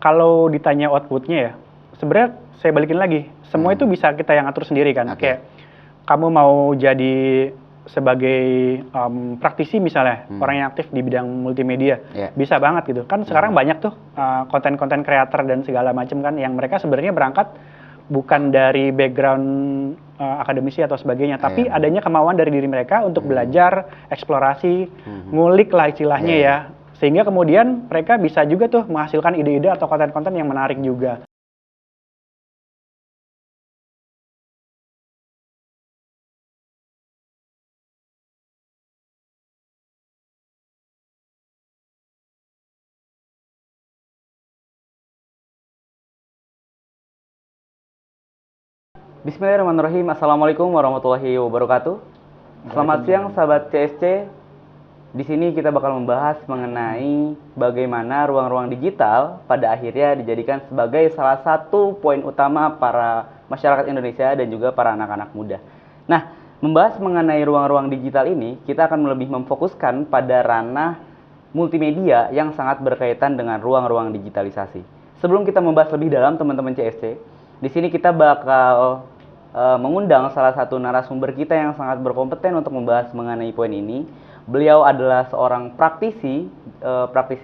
Kalau ditanya outputnya ya, sebenarnya saya balikin lagi, semua itu bisa kita yang atur sendiri kan. Kayak kamu mau jadi sebagai praktisi misalnya, orang yang aktif di bidang multimedia, bisa banget gitu. Kan sekarang banyak tuh konten-konten creator dan segala macam kan, yang mereka sebenarnya berangkat bukan dari background akademisi atau sebagainya, tapi adanya kemauan dari diri mereka untuk belajar, eksplorasi, ngulik lah istilahnya ya. Sehingga kemudian mereka bisa juga tuh menghasilkan ide-ide atau konten-konten yang menarik juga. Bismillahirrahmanirrahim. Assalamualaikum warahmatullahi wabarakatuh. Selamat siang sahabat CSC. Di sini kita bakal membahas mengenai bagaimana ruang-ruang digital pada akhirnya dijadikan sebagai salah satu poin utama para masyarakat Indonesia dan juga para anak-anak muda. Nah, membahas mengenai ruang-ruang digital ini, kita akan lebih memfokuskan pada ranah multimedia yang sangat berkaitan dengan ruang-ruang digitalisasi. Sebelum kita membahas lebih dalam teman-teman CSC, di sini kita bakal mengundang salah satu narasumber kita yang sangat berkompeten untuk membahas mengenai poin ini. Beliau adalah seorang praktisi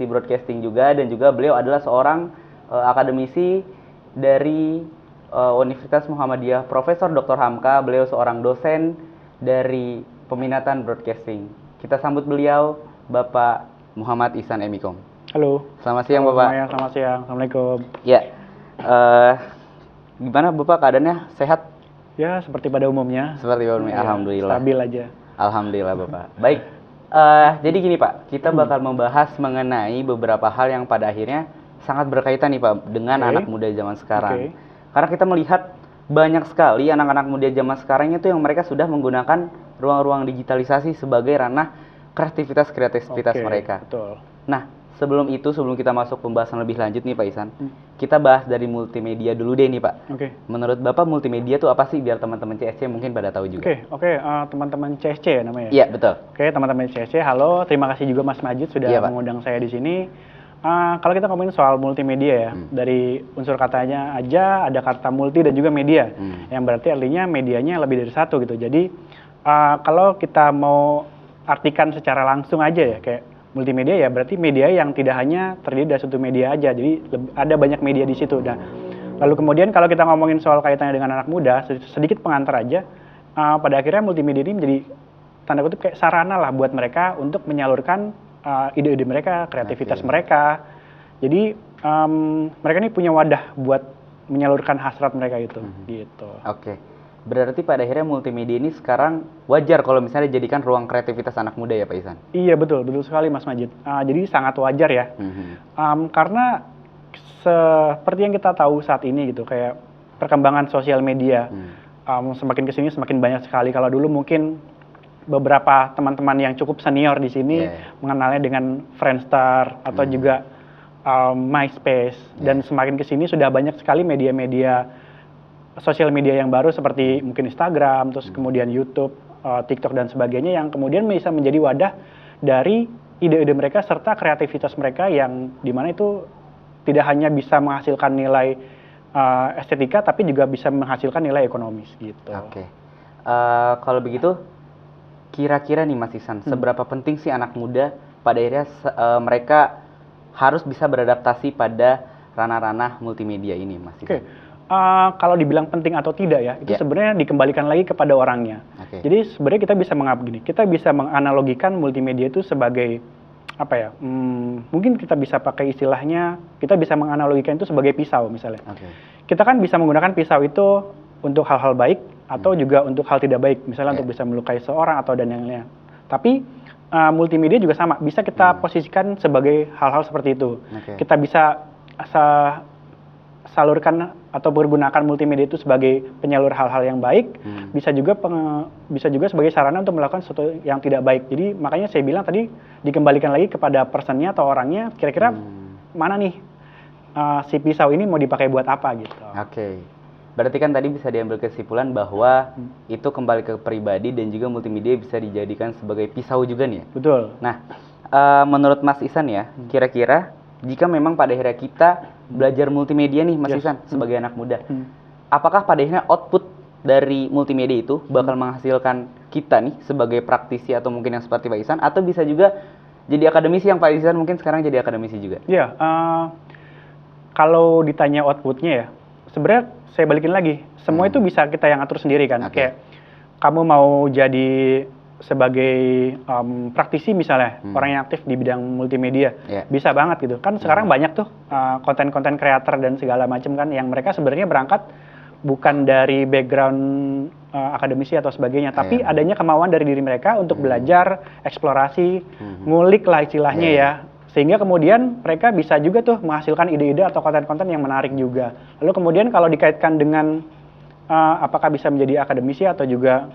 broadcasting juga, dan juga beliau adalah seorang akademisi dari Universitas Muhammadiyah Profesor Dr. Hamka. Beliau seorang dosen dari peminatan broadcasting. Kita sambut beliau, Bapak Muhammad Ihsan Emikom. Halo. Selamat siang, Bapak. Selamat siang. Assalamualaikum. Ya. Gimana Bapak keadaannya? Sehat? Ya, seperti pada umumnya. Seperti pada umumnya, alhamdulillah. Stabil aja. Alhamdulillah, Bapak. Baik. Jadi gini, Pak, kita bakal membahas mengenai beberapa hal yang pada akhirnya sangat berkaitan nih, Pak, dengan anak muda zaman sekarang. Karena kita melihat banyak sekali anak-anak muda zaman sekarang itu yang mereka sudah menggunakan ruang-ruang digitalisasi sebagai ranah kreativitas mereka. Betul. Nah, sebelum kita masuk pembahasan lebih lanjut nih Pak Ihsan, kita bahas dari multimedia dulu deh nih Pak. Menurut Bapak multimedia itu apa sih, biar teman-teman CSC mungkin pada tahu juga? Teman-teman CSC ya namanya? Iya, betul. Teman-teman CSC, halo, terima kasih juga Mas Majid sudah mengundang saya di sini. Kalau kita ngomongin soal multimedia ya, dari unsur katanya aja ada kata multi dan juga media, yang berarti artinya medianya lebih dari satu gitu. Jadi kalau kita mau artikan secara langsung aja ya, kayak multimedia ya berarti media yang tidak hanya terdiri dari satu media aja, jadi ada banyak media di situ. Nah, lalu kemudian kalau kita ngomongin soal kaitannya dengan anak muda, sedikit pengantar aja, pada akhirnya multimedia ini menjadi tanda kutip kayak sarana lah buat mereka untuk menyalurkan ide-ide mereka, kreativitas mereka. Jadi mereka ini punya wadah buat menyalurkan hasrat mereka itu. Gitu. Berarti pada akhirnya multimedia ini sekarang wajar kalau misalnya dijadikan ruang kreativitas anak muda ya Pak Ihsan? Iya, betul sekali Mas Majid. Jadi sangat wajar ya, karena seperti yang kita tahu saat ini gitu, kayak perkembangan sosial media semakin kesini semakin banyak sekali. Kalau dulu mungkin beberapa teman-teman yang cukup senior di sini mengenalnya dengan Friendster atau juga MySpace, dan semakin kesini sudah banyak sekali media-media sosial media yang baru seperti mungkin Instagram, terus kemudian YouTube, TikTok dan sebagainya, yang kemudian bisa menjadi wadah dari ide-ide mereka serta kreativitas mereka, yang dimana itu tidak hanya bisa menghasilkan nilai estetika tapi juga bisa menghasilkan nilai ekonomis gitu. Kalau begitu kira-kira nih Mas Ihsan, seberapa penting sih anak muda pada akhirnya mereka harus bisa beradaptasi pada ranah-ranah multimedia ini, Mas Ihsan? Kalau dibilang penting atau tidak ya, itu sebenarnya dikembalikan lagi kepada orangnya. Jadi sebenarnya kita bisa kita bisa menganalogikan multimedia itu sebagai apa ya? Mungkin kita bisa pakai istilahnya, kita bisa menganalogikan itu sebagai pisau misalnya. Kita kan bisa menggunakan pisau itu untuk hal-hal baik atau juga untuk hal tidak baik, misalnya untuk bisa melukai seorang atau dan yang lainnya. Tapi multimedia juga sama, bisa kita posisikan sebagai hal-hal seperti itu. Kita bisa salurkan atau pergunakan multimedia itu sebagai penyalur hal-hal yang baik, bisa juga sebagai sarana untuk melakukan sesuatu yang tidak baik. Jadi makanya saya bilang tadi dikembalikan lagi kepada personnya atau orangnya, kira-kira mana nih si pisau ini mau dipakai buat apa gitu. Berarti kan tadi bisa diambil kesimpulan bahwa itu kembali ke pribadi dan juga multimedia bisa dijadikan sebagai pisau juga nih ya? Betul. Nah, menurut Mas Ihsan ya, kira-kira jika memang pada akhirnya kita belajar multimedia nih Mas Ihsan sebagai anak muda, apakah pada akhirnya output dari multimedia itu bakal menghasilkan kita nih sebagai praktisi atau mungkin yang seperti Pak Ihsan, atau bisa juga jadi akademisi yang Pak Ihsan mungkin sekarang jadi akademisi juga? Iya, kalau ditanya outputnya ya, sebenarnya saya balikin lagi, semua itu bisa kita yang atur sendiri kan. Kayak kamu mau jadi sebagai praktisi misalnya, orang yang aktif di bidang multimedia, bisa banget gitu. Kan sekarang banyak tuh konten-konten kreator dan segala macam kan, yang mereka sebenarnya berangkat bukan dari background akademisi atau sebagainya, tapi adanya kemauan dari diri mereka untuk belajar, eksplorasi, ngulik lah istilahnya ya. Sehingga kemudian mereka bisa juga tuh menghasilkan ide-ide atau konten-konten yang menarik juga. Lalu kemudian kalau dikaitkan dengan apakah bisa menjadi akademisi atau juga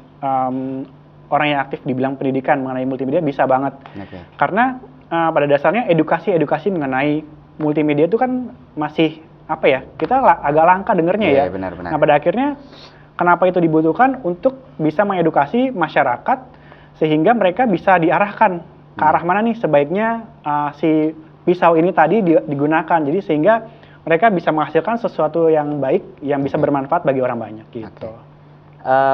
orang yang aktif di bidang pendidikan mengenai multimedia, bisa banget. Karena pada dasarnya edukasi mengenai multimedia itu kan masih apa ya, kita agak langka dengernya ya. Benar-benar. Nah pada akhirnya kenapa itu dibutuhkan untuk bisa mengedukasi masyarakat sehingga mereka bisa diarahkan ke arah mana nih sebaiknya si pisau ini tadi digunakan. Jadi sehingga mereka bisa menghasilkan sesuatu yang baik yang bisa bermanfaat bagi orang banyak gitu.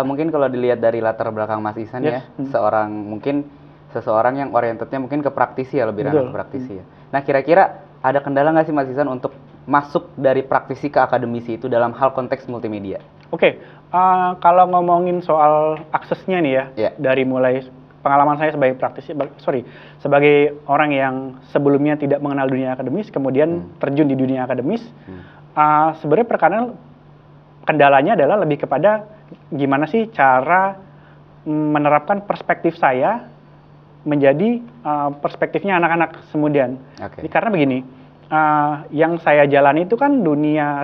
Mungkin kalau dilihat dari latar belakang Mas Ihsan ya, seseorang yang orientednya mungkin ke praktisi ya, lebih ranah ke praktisi ya. Nah kira-kira ada kendala nggak sih Mas Ihsan untuk masuk dari praktisi ke akademisi itu dalam hal konteks multimedia? Kalau ngomongin soal aksesnya nih ya, dari mulai pengalaman saya sebagai praktisi, sebagai orang yang sebelumnya tidak mengenal dunia akademis, kemudian terjun di dunia akademis, sebenarnya kendalanya adalah lebih kepada gimana sih cara menerapkan perspektif saya menjadi perspektifnya anak-anak kemudian. Karena begini, yang saya jalani itu kan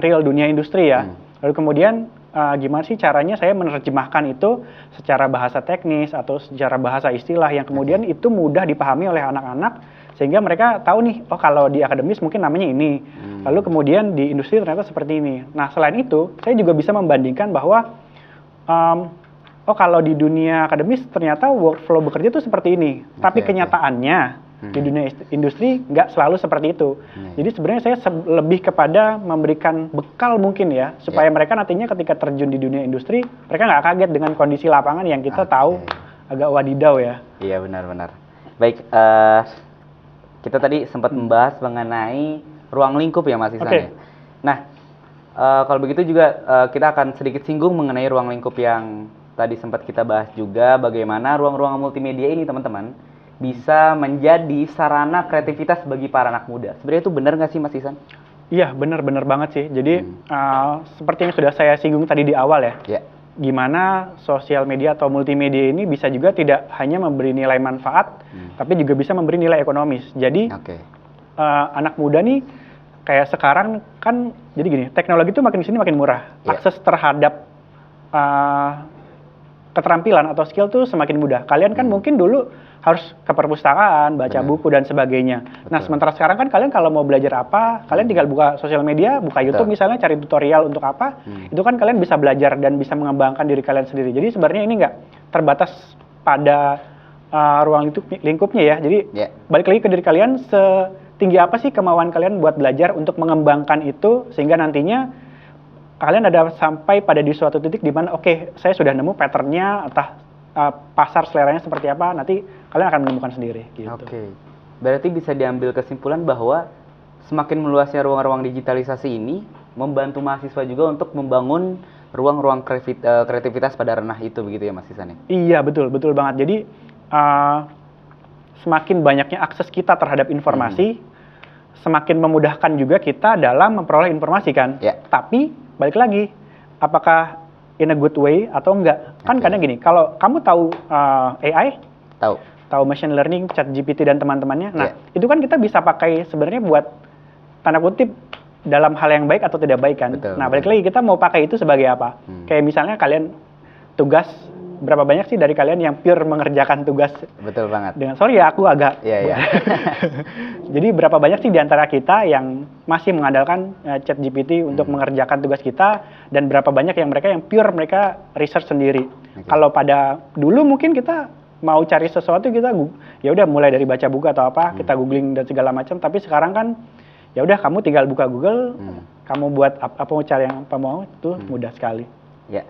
real dunia industri ya. Lalu kemudian gimana sih caranya saya menerjemahkan itu secara bahasa teknis atau secara bahasa istilah yang kemudian itu mudah dipahami oleh anak-anak sehingga mereka tahu nih, oh kalau di akademis mungkin namanya ini, lalu kemudian di industri ternyata seperti ini. Nah selain itu saya juga bisa membandingkan bahwa oh kalau di dunia akademis ternyata workflow bekerja itu seperti ini, tapi kenyataannya di dunia industri nggak selalu seperti itu. Jadi sebenarnya saya lebih kepada memberikan bekal mungkin ya, supaya mereka nantinya ketika terjun di dunia industri, mereka nggak kaget dengan kondisi lapangan yang kita tahu agak wadidau ya. Iya benar-benar. Baik, kita tadi sempat membahas mengenai ruang lingkup ya Mas Ihsan ya. Nah, kalau begitu juga kita akan sedikit singgung mengenai ruang lingkup yang tadi sempat kita bahas juga, bagaimana ruang-ruang multimedia ini teman-teman bisa menjadi sarana kreativitas bagi para anak muda. Sebenarnya itu benar nggak sih Mas Ihsan? Iya, benar banget sih. Jadi seperti yang sudah saya singgung tadi di awal ya, gimana sosial media atau multimedia ini bisa juga tidak hanya memberi nilai manfaat, tapi juga bisa memberi nilai ekonomis. Jadi anak muda nih kayak sekarang kan, jadi gini, teknologi itu makin kesini makin murah. Akses terhadap keterampilan atau skill tuh semakin mudah. Kalian kan mungkin dulu harus ke perpustakaan, baca buku dan sebagainya. Nah, sementara sekarang kan kalian kalau mau belajar apa, kalian tinggal buka sosial media, buka YouTube misalnya, cari tutorial untuk apa, itu kan kalian bisa belajar dan bisa mengembangkan diri kalian sendiri. Jadi sebenarnya ini nggak terbatas pada ruang lingkupnya ya. Jadi balik lagi ke diri kalian, setinggi apa sih kemauan kalian buat belajar untuk mengembangkan itu, sehingga nantinya kalian ada sampai pada di suatu titik di mana saya sudah nemu patternnya, entah pasar seleranya seperti apa, nanti kalian akan menemukan sendiri gitu. Berarti bisa diambil kesimpulan bahwa semakin meluasnya ruang-ruang digitalisasi ini membantu mahasiswa juga untuk membangun ruang-ruang kreativitas pada ranah itu, begitu ya Mas Ihsan? Iya, betul banget. Jadi semakin banyaknya akses kita terhadap informasi, semakin memudahkan juga kita dalam memperoleh informasi kan. Tapi balik lagi, apakah in a good way atau enggak? Kan kadang gini, kalau kamu tahu AI, tahu machine learning, ChatGPT dan teman-temannya, nah itu kan kita bisa pakai sebenarnya buat tanda kutip dalam hal yang baik atau tidak baik kan. Nah balik lagi, kita mau pakai itu sebagai apa? Kayak misalnya kalian tugas, berapa banyak sih dari kalian yang pure mengerjakan tugas? Betul banget. Sorry ya, aku agak. Jadi berapa banyak sih di antara kita yang masih mengandalkan ChatGPT untuk mengerjakan tugas kita, dan berapa banyak yang pure mereka research sendiri. Kalau pada dulu mungkin kita mau cari sesuatu, kita ya udah mulai dari baca buku atau apa, kita googling dan segala macam. Tapi sekarang kan ya udah kamu tinggal buka Google, kamu buat apa mau cari yang apa mau itu mudah sekali. Ya.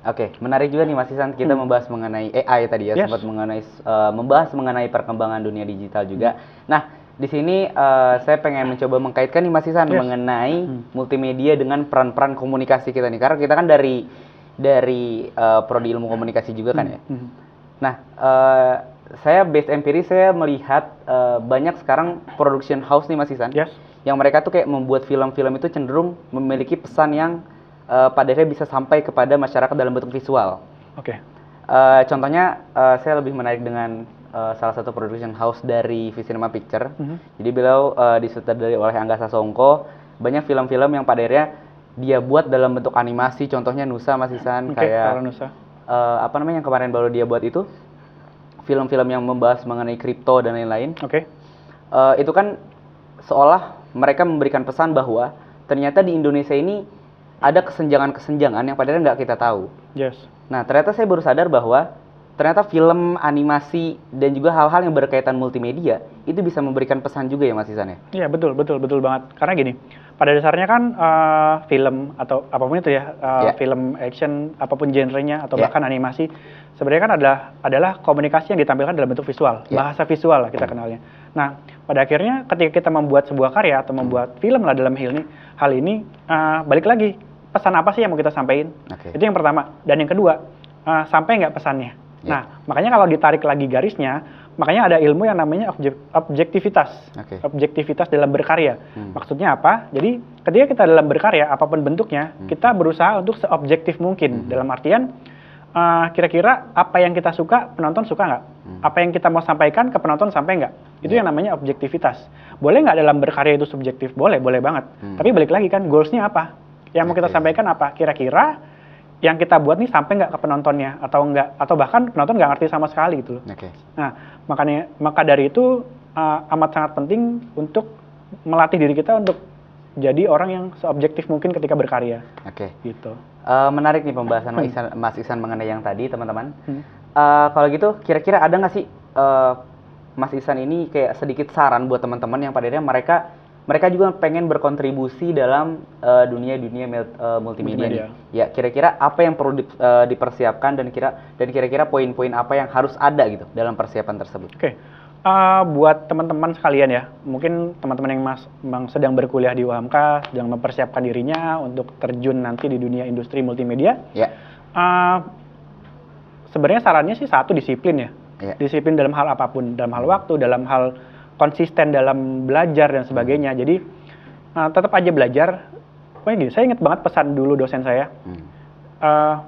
Oke, menarik juga nih Mas Ihsan, kita membahas mengenai AI tadi ya, sempat membahas mengenai perkembangan dunia digital juga. Nah, di sini saya pengen mencoba mengkaitkan nih Mas Ihsan mengenai multimedia dengan peran-peran komunikasi kita nih, karena kita kan dari prodi ilmu komunikasi juga kan ya. Nah, saya based empiris saya melihat banyak sekarang production house nih Mas Ihsan, yang mereka tuh kayak membuat film-film itu cenderung memiliki pesan yang pada akhirnya bisa sampai kepada masyarakat dalam bentuk visual. Contohnya saya lebih menarik dengan salah satu production house dari Visinema Picture. Jadi beliau disutradarai oleh Angga Sasongko. Banyak film-film yang pada akhirnya dia buat dalam bentuk animasi. Contohnya Nusa Mas Ihsan, kayak Nusa. Apa namanya yang kemarin baru dia buat itu? Film-film yang membahas mengenai kripto dan lain-lain. Itu kan seolah mereka memberikan pesan bahwa ternyata di Indonesia ini ada kesenjangan-kesenjangan yang padahal nggak kita tahu. Nah, ternyata saya baru sadar bahwa ternyata film, animasi, dan juga hal-hal yang berkaitan multimedia itu bisa memberikan pesan juga ya Mas Ihsan ya? Iya, betul banget. Karena gini, pada dasarnya kan film atau apapun itu ya, film action, apapun genrenya atau bahkan animasi, sebenarnya kan adalah komunikasi yang ditampilkan dalam bentuk visual, bahasa visual lah kita kenalnya. Nah, pada akhirnya ketika kita membuat sebuah karya atau membuat film lah dalam hal ini, balik lagi, pesan apa sih yang mau kita sampaikan? Itu yang pertama. Dan yang kedua, sampai nggak pesannya? Nah, makanya kalau ditarik lagi garisnya, makanya ada ilmu yang namanya objektivitas. Objektivitas dalam berkarya. Maksudnya apa? Jadi ketika kita dalam berkarya, apapun bentuknya, kita berusaha untuk seobjektif mungkin. Dalam artian, kira-kira apa yang kita suka, penonton suka nggak? Apa yang kita mau sampaikan ke penonton sampai nggak? Itu yang namanya objektivitas. Boleh nggak dalam berkarya itu subjektif? Boleh banget. Tapi balik lagi kan, goals-nya apa? Yang mau kita sampaikan apa? Kira-kira yang kita buat nih sampai nggak ke penontonnya atau enggak, atau bahkan penonton nggak ngerti sama sekali gitu loh. Nah, maka dari itu amat sangat penting untuk melatih diri kita untuk jadi orang yang seobjektif mungkin ketika berkarya. Gitu. Menarik nih pembahasan Mas Ihsan mengenai yang tadi, teman-teman. Kalau gitu, kira-kira ada nggak sih Mas Ihsan ini kayak sedikit saran buat teman-teman yang pada akhirnya mereka juga pengen berkontribusi dalam dunia multimedia nih. Ya, kira-kira apa yang perlu dipersiapkan dan kira-kira poin-poin apa yang harus ada gitu dalam persiapan tersebut. Buat teman-teman sekalian ya, mungkin teman-teman yang sedang berkuliah di UHAMKA, sedang mempersiapkan dirinya untuk terjun nanti di dunia industri multimedia. Sebenarnya sarannya sih satu, disiplin ya. Disiplin dalam hal apapun, dalam hal waktu, dalam hal konsisten dalam belajar dan sebagainya. Jadi tetap aja belajar. Pokoknya gini, saya ingat banget pesan dulu dosen saya.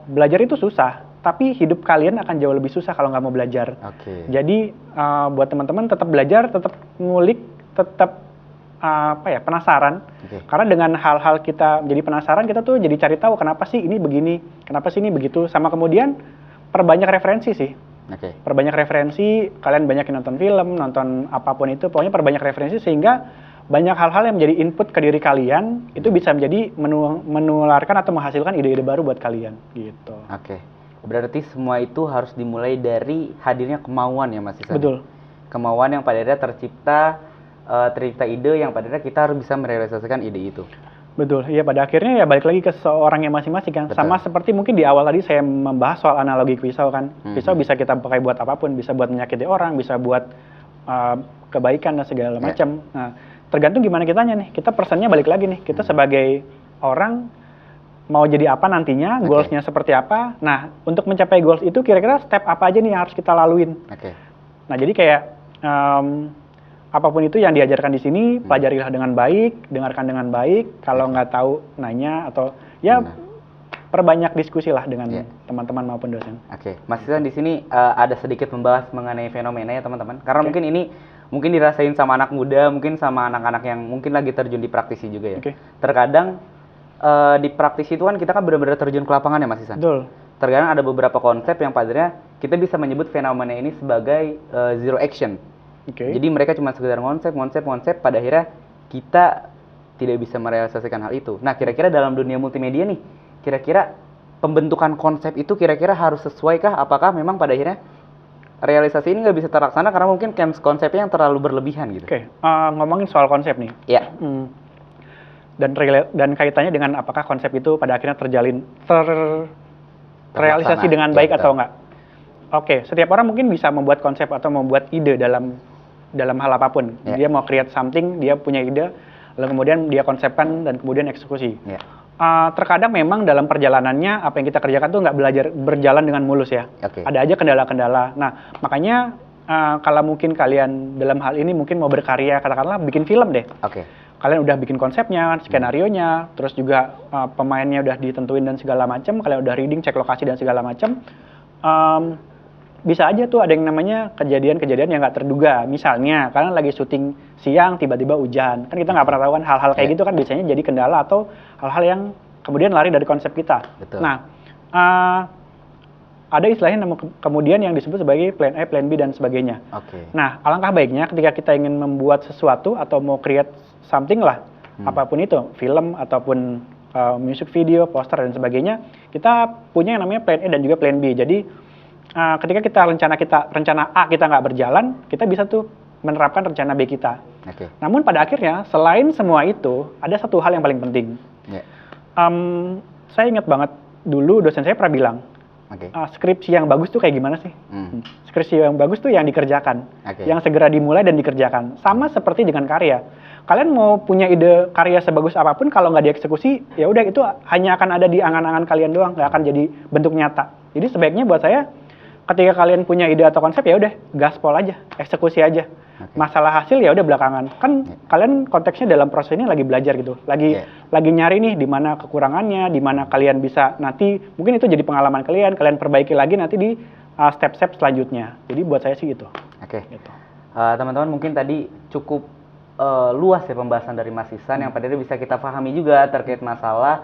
Belajar itu susah, tapi hidup kalian akan jauh lebih susah kalau nggak mau belajar. Jadi buat teman-teman tetap belajar, tetap ngulik, tetap penasaran. Karena dengan hal-hal kita jadi penasaran, kita tuh jadi cari tahu kenapa sih ini begini, kenapa sih ini begitu. Sama kemudian perbanyak referensi sih. Perbanyak referensi, kalian banyakin nonton film, nonton apapun itu, pokoknya perbanyak referensi sehingga banyak hal-hal yang menjadi input ke diri kalian, itu bisa menjadi menularkan atau menghasilkan ide-ide baru buat kalian, gitu. Berarti semua itu harus dimulai dari hadirnya kemauan ya Mas Ihsan? Betul. Kemauan yang pada akhirnya tercipta ide yang pada akhirnya kita harus bisa merealisasikan ide itu. Betul, ya pada akhirnya ya balik lagi ke seorang yang masing-masing kan. Sama seperti mungkin di awal tadi saya membahas soal analogi pisau kan. Pisau bisa kita pakai buat apapun, bisa buat menyakiti orang, bisa buat kebaikan dan segala macam. Nah, tergantung gimana kitanya nih. Kita pesannya balik lagi nih. Kita sebagai orang mau jadi apa nantinya, goals-nya seperti apa. Nah, untuk mencapai goals itu kira-kira step apa aja nih yang harus kita laluin. Nah, jadi kayak apapun itu yang diajarkan di sini, pelajarilah dengan baik, dengarkan dengan baik. Kalau nggak tahu, nanya atau perbanyak diskusi lah dengan teman-teman maupun dosen. Mas Ihsan di sini ada sedikit membahas mengenai fenomena ya teman-teman. Karena mungkin ini dirasain sama anak muda, mungkin sama anak-anak yang mungkin lagi terjun di praktisi juga ya. Terkadang di praktisi itu kan kita kan benar-benar terjun ke lapangan ya Mas Ihsan. Betul. Terkadang ada beberapa konsep yang padanya kita bisa menyebut fenomena ini sebagai zero action. Jadi mereka cuma sekedar konsep, pada akhirnya kita tidak bisa merealisasikan hal itu. Nah, kira-kira dalam dunia multimedia nih, kira-kira pembentukan konsep itu kira-kira harus sesuaikah? Apakah memang pada akhirnya realisasi ini nggak bisa terlaksana karena mungkin konsepnya yang terlalu berlebihan gitu. Oke, ngomongin soal konsep nih. Ya. Dan kaitannya dengan apakah konsep itu pada akhirnya terrealisasi dengan baik atau enggak. Oke, setiap orang mungkin bisa membuat konsep atau membuat ide dalam hal apapun. Dia mau create something, dia punya ide, lalu kemudian dia konsepkan dan kemudian eksekusi. Terkadang memang dalam perjalanannya apa yang kita kerjakan tuh nggak berjalan dengan mulus ya. Ada aja kendala-kendala. Nah, makanya kalau mungkin kalian dalam hal ini mungkin mau berkarya, katakanlah bikin film deh. Kalian udah bikin konsepnya, skenarionya, terus juga pemainnya udah ditentuin dan segala macam, kalian udah reading, cek lokasi dan segala macam. Bisa aja tuh ada yang namanya kejadian-kejadian yang nggak terduga. Misalnya, kalian lagi syuting siang, tiba-tiba hujan. Kan kita nggak pernah tahu kan hal-hal kayak gitu kan biasanya jadi kendala atau hal-hal yang kemudian lari dari konsep kita. Nah, ada istilahnya kemudian yang disebut sebagai plan A, plan B, dan sebagainya. Nah, alangkah baiknya ketika kita ingin membuat sesuatu atau mau create something lah, apapun itu, film ataupun music video, poster, dan sebagainya, kita punya yang namanya plan A dan juga plan B. Jadi, ketika rencana A kita nggak berjalan, kita bisa tuh menerapkan rencana B kita. Namun pada akhirnya, selain semua itu, ada satu hal yang paling penting. Saya ingat banget dulu dosen saya pernah bilang, skripsi yang bagus tuh kayak gimana sih? Skripsi yang bagus tuh yang dikerjakan, yang segera dimulai dan dikerjakan. Sama seperti dengan karya. Kalian mau punya ide karya sebagus apapun, kalau nggak dieksekusi, ya udah itu hanya akan ada di angan-angan kalian doang, nggak akan jadi bentuk nyata. Jadi sebaiknya buat saya, ketika kalian punya ide atau konsep, ya udah gaspol aja, eksekusi aja. Masalah hasil ya udah belakangan. Kan kalian konteksnya dalam proses ini lagi belajar gitu, lagi nyari nih di mana kekurangannya, di mana kalian bisa nanti mungkin itu jadi pengalaman kalian perbaiki lagi nanti di step-step selanjutnya. Jadi buat saya sih gitu. Gitu. Teman-teman mungkin tadi cukup luas ya pembahasan dari Mas Ihsan yang pada akhirnya bisa kita pahami juga terkait masalah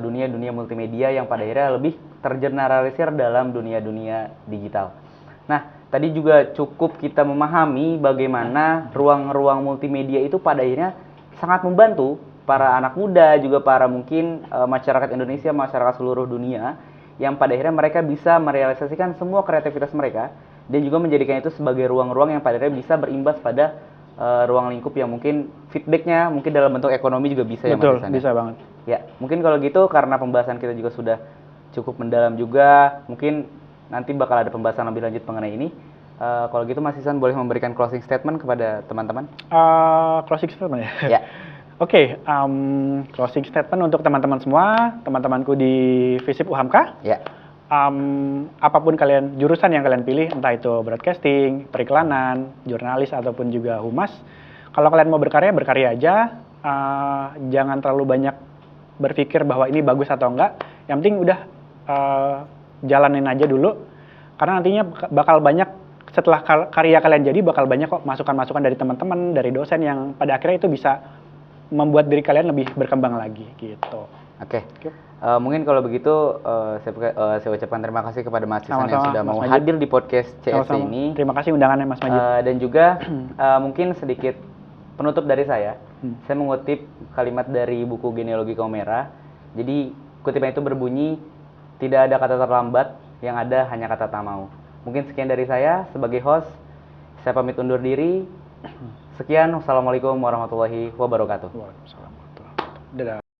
dunia multimedia yang pada akhirnya lebih tergeneralisir dalam dunia digital. Nah, tadi juga cukup kita memahami bagaimana ruang-ruang multimedia itu pada akhirnya sangat membantu para anak muda, juga para mungkin masyarakat Indonesia, masyarakat seluruh dunia, yang pada akhirnya mereka bisa merealisasikan semua kreativitas mereka, dan juga menjadikan itu sebagai ruang-ruang yang pada akhirnya bisa berimbas pada ruang lingkup yang mungkin feedbacknya mungkin dalam bentuk ekonomi juga bisa. Betul, ya Mas. Bisa banget. Ya, mungkin kalau gitu karena pembahasan kita juga sudah cukup mendalam juga, mungkin nanti bakal ada pembahasan lebih lanjut mengenai ini. Kalau gitu Mas Ihsan boleh memberikan closing statement kepada teman-teman? Closing statement ya? Oke, closing statement untuk teman-teman semua, teman-temanku di FISIP UHAMKA. Apapun jurusan yang kalian pilih, entah itu broadcasting, periklanan, jurnalis, ataupun juga humas. Kalau kalian mau berkarya aja. Jangan terlalu banyak berpikir bahwa ini bagus atau enggak. Yang penting udah jalanin aja dulu. Karena nantinya bakal banyak, setelah karya kalian jadi, bakal banyak kok masukan-masukan dari teman-teman, dari dosen yang pada akhirnya itu bisa membuat diri kalian lebih berkembang lagi gitu. Mungkin kalau begitu saya ucapkan terima kasih kepada Mas Ihsan yang sudah mau hadir di podcast CSC ini. Terima kasih undangannya Mas Majid. Dan juga mungkin sedikit penutup dari saya. Saya mengutip kalimat dari buku Genealogi Kaum Merah. Jadi kutipan itu berbunyi, tidak ada kata terlambat, yang ada hanya kata tak mau. Mungkin sekian dari saya sebagai host. Saya pamit undur diri. Sekian, wassalamualaikum warahmatullahi wabarakatuh. Waalaikumsalam warahmatullahi wabarakatuh. Dadah.